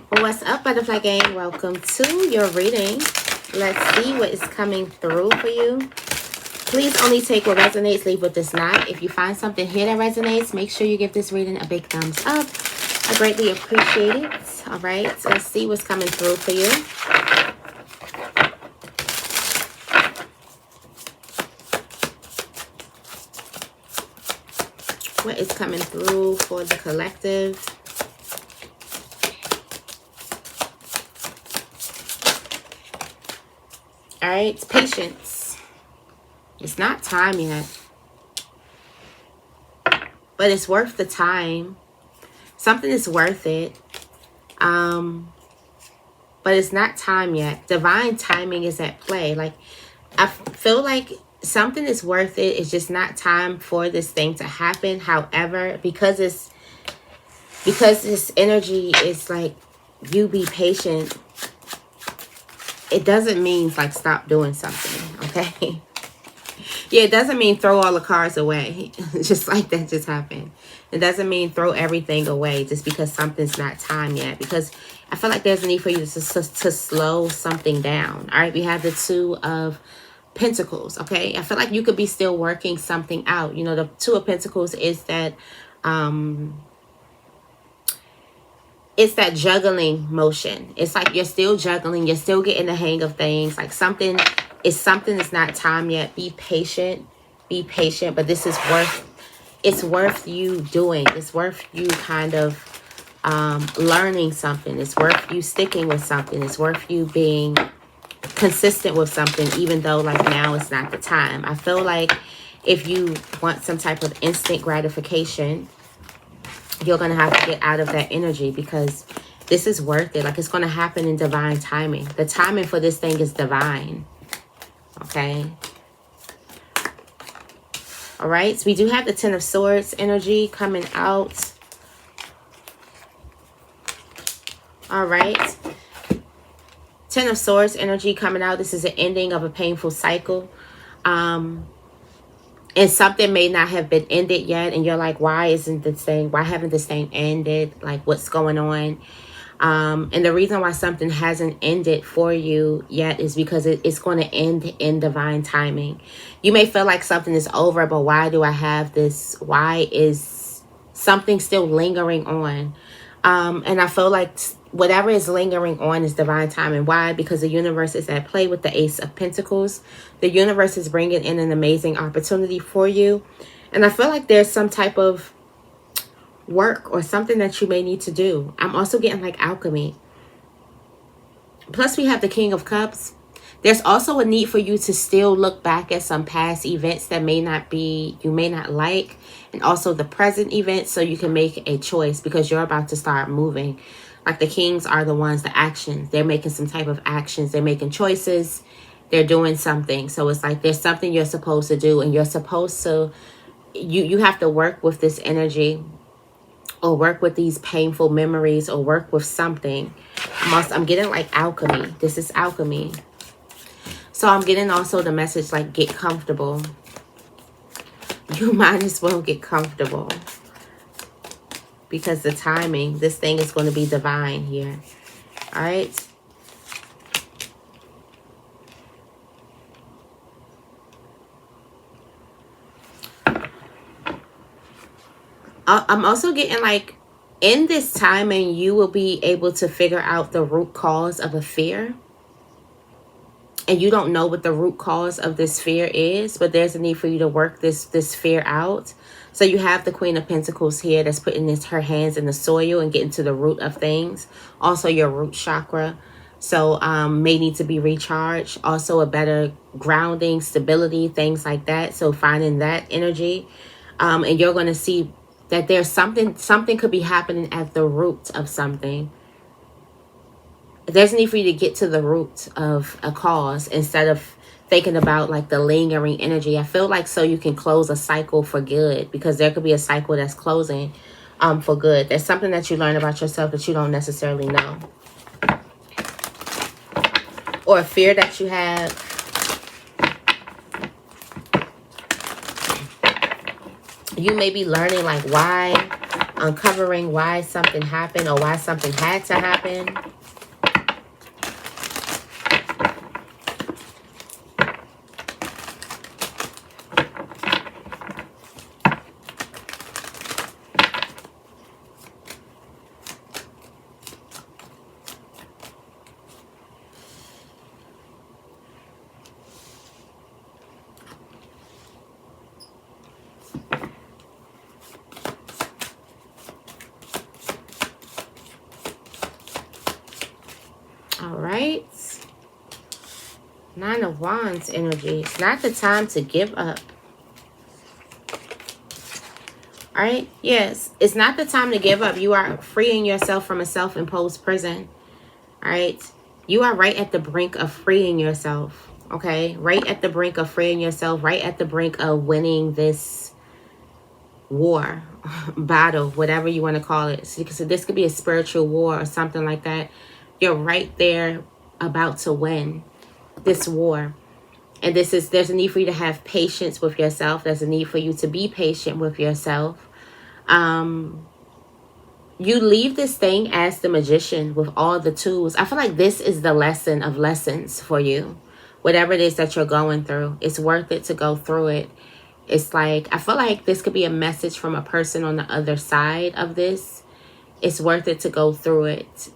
What's up, Butterfly Gang? Welcome to your reading. Let's see what is coming through for you. Please only take what resonates, leave what does not. If you find something here that resonates, make sure you give this reading a big thumbs up. I greatly appreciate it. All right, so let's see what's coming through for you. What is coming through for the collective? All right, patience. It's not time yet, but it's worth the time. Something is worth it. But it's not time yet. Divine timing is at play. Like, I feel like something is worth it. It's just not time for this thing to happen. However, because this energy is like, you be patient, it doesn't mean like stop doing something, okay? Yeah, it doesn't mean throw all the cards away. Just like that just happened. It doesn't mean throw everything away just because something's not time yet. Because I feel like there's a need for you to slow something down. All right, we have the Two of Pentacles, okay? I feel like you could be still working something out. You know, the Two of Pentacles is that... it's that juggling motion. It's like you're still juggling. You're still getting the hang of things. Like something is not time yet. Be patient. Be patient. But this is it's worth you doing. It's worth you kind of learning something. It's worth you sticking with something. It's worth you being consistent with something, even though like now it's not the time. I feel like if you want some type of instant gratification, you're going to have to get out of that energy because this is worth it. Like, it's going to happen in divine timing. The timing for this thing is divine. Okay. All right. So we do have the Ten of Swords energy coming out. All right. Ten of Swords energy coming out. This is an ending of a painful cycle. And something may not have been ended yet. And you're like, why haven't this thing ended? Like, what's going on? And the reason why something hasn't ended for you yet is because it's going to end in divine timing. You may feel like something is over, but why do I have this? Why is something still lingering on? And I feel like whatever is lingering on is divine timing. Why? Because the universe is at play with the Ace of Pentacles. The universe is bringing in an amazing opportunity for you. And I feel like there's some type of work or something that you may need to do. I'm also getting like alchemy. Plus we have the King of Cups. There's also a need for you to still look back at some past events that you may not like. And also the present events so you can make a choice because you're about to start moving. Like the kings are the ones, the actions. They're making some type of actions. They're making choices. They're doing something. So it's like there's something you're supposed to do. And you're supposed to, you have to work with this energy or work with these painful memories or work with something. I'm getting like alchemy. This is alchemy. So I'm getting also the message like get comfortable. You might as well get comfortable. Because the timing, this thing is going to be divine here. All right. I'm also getting like in this timing, you will be able to figure out the root cause of a fear. And you don't know what the root cause of this fear is, but there's a need for you to work this fear out. So you have the Queen of Pentacles here that's putting her hands in the soil and getting to the root of things. Also your root chakra. So may need to be recharged. Also a better grounding, stability, things like that. So finding that energy. And you're going to see that there's something could be happening at the root of something. There's a need for you to get to the root of a cause instead of thinking about like the lingering energy. I feel like so you can close a cycle for good because there could be a cycle that's closing for good. There's something that you learn about yourself that you don't necessarily know. Or a fear that you have. You may be learning like why uncovering why something happened or why something had to happen. All right. Nine of Wands energy. It's not the time to give up. All right. Yes. It's not the time to give up. You are freeing yourself from a self-imposed prison. All right. You are right at the brink of freeing yourself. Okay. Right at the brink of freeing yourself. Right at the brink of winning this war, battle, whatever you want to call it. So this could be a spiritual war or something like that. You're right there about to win this war. And there's a need for you to have patience with yourself. There's a need for you to be patient with yourself. You leave this thing as the magician with all the tools. I feel like this is the lesson of lessons for you. Whatever it is that you're going through, it's worth it to go through it. It's like, I feel like this could be a message from a person on the other side of this. It's worth it to go through it.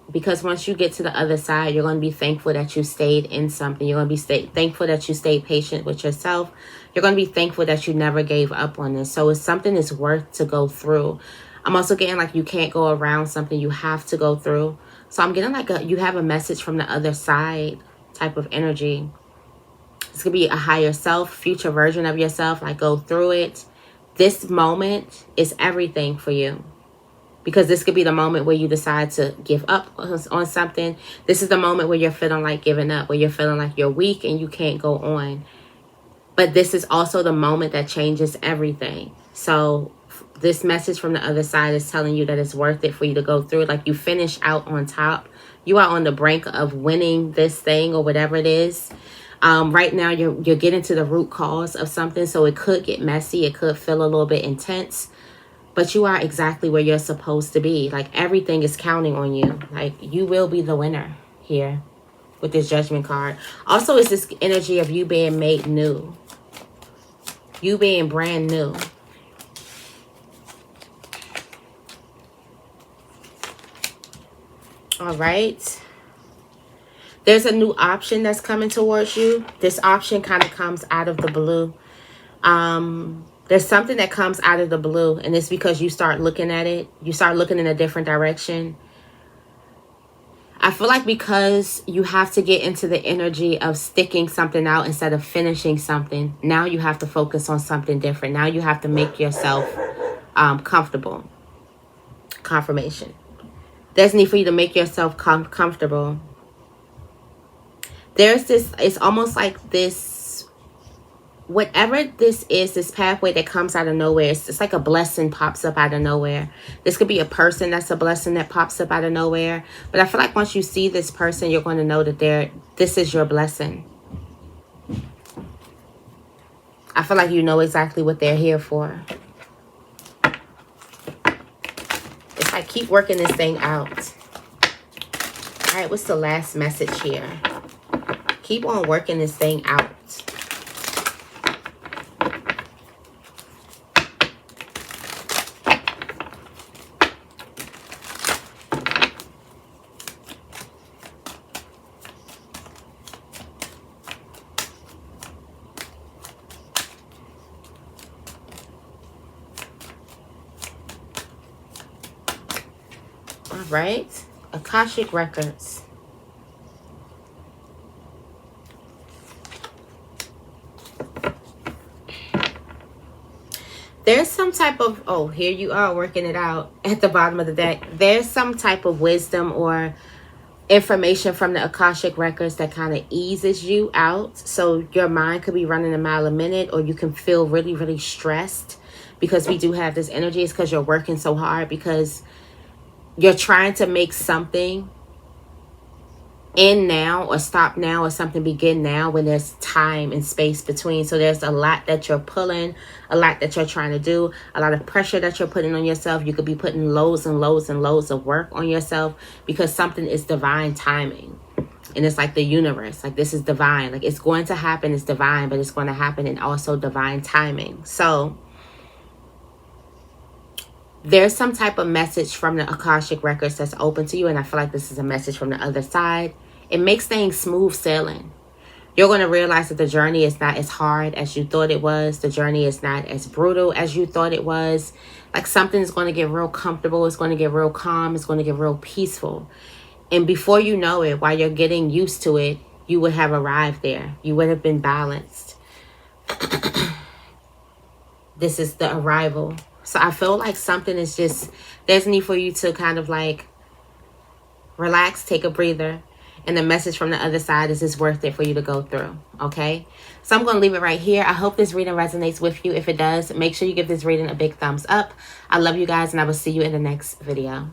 Because once you get to the other side, you're going to be thankful that you stayed in something. You're going to be thankful that you stayed patient with yourself. You're going to be thankful that you never gave up on this. So it's something that's worth to go through. I'm also getting like you can't go around something. You have to go through. So I'm getting like you have a message from the other side type of energy. This could be a higher self, future version of yourself. Like go through it. This moment is everything for you. Because this could be the moment where you decide to give up on something. This is the moment where you're feeling like giving up, where you're feeling like you're weak and you can't go on. But this is also the moment that changes everything. So this message from the other side is telling you that it's worth it for you to go through it. Like you finish out on top. You are on the brink of winning this thing or whatever it is. Right now, you're getting to the root cause of something. So it could get messy. It could feel a little bit intense. But you are exactly where you're supposed to be. Like everything is counting on you. Like you will be the winner here with this Judgment card. Also, it's this energy of you being made new. You being brand new. All right. There's a new option that's coming towards you. This option kind of comes out of the blue. There's something that comes out of the blue, and it's because you start looking at it. You start looking in a different direction. I feel like because you have to get into the energy of sticking something out instead of finishing something, now you have to focus on something different. Now you have to make yourself comfortable. Confirmation. There's need for you to make yourself comfortable. There's this, it's almost like this, whatever this is, this pathway that comes out of nowhere, it's like a blessing pops up out of nowhere. This could be a person that's a blessing that pops up out of nowhere. But I feel like once you see this person, you're going to know that this is your blessing. I feel like you know exactly what they're here for. It's like keep working this thing out. All right, what's the last message here? Keep on working this thing out. All right, Akashic Records. There's some type of, oh, here you are working it out at the bottom of the deck. There's some type of wisdom or information from the Akashic Records that kind of eases you out. So your mind could be running a mile a minute, or you can feel really, really stressed because we do have this energy. It's because you're working so hard, because you're trying to make something end now or stop now or something begin now when there's time and space between. So there's a lot that you're pulling, a lot that you're trying to do, a lot of pressure that you're putting on yourself. You could be putting loads and loads and loads of work on yourself because something is divine timing. And it's like the universe, like this is divine, like it's going to happen, it's divine, but it's going to happen in also divine timing. So there's some type of message from the Akashic records that's open to you, and I feel like this is a message from the other side. It makes things smooth sailing. You're going to realize that the journey is not as hard as you thought it was. The journey is not as brutal as you thought it was. Like something is going to get real comfortable. It's going to get real calm. It's going to get real peaceful. And before you know it, while you're getting used to it, you would have arrived there. You would have been balanced. This is the arrival. So I feel like something is just, there's need for you to kind of like relax, take a breather. And the message from the other side is it's worth it for you to go through. Okay. So I'm going to leave it right here. I hope this reading resonates with you. If it does, make sure you give this reading a big thumbs up. I love you guys, and I will see you in the next video.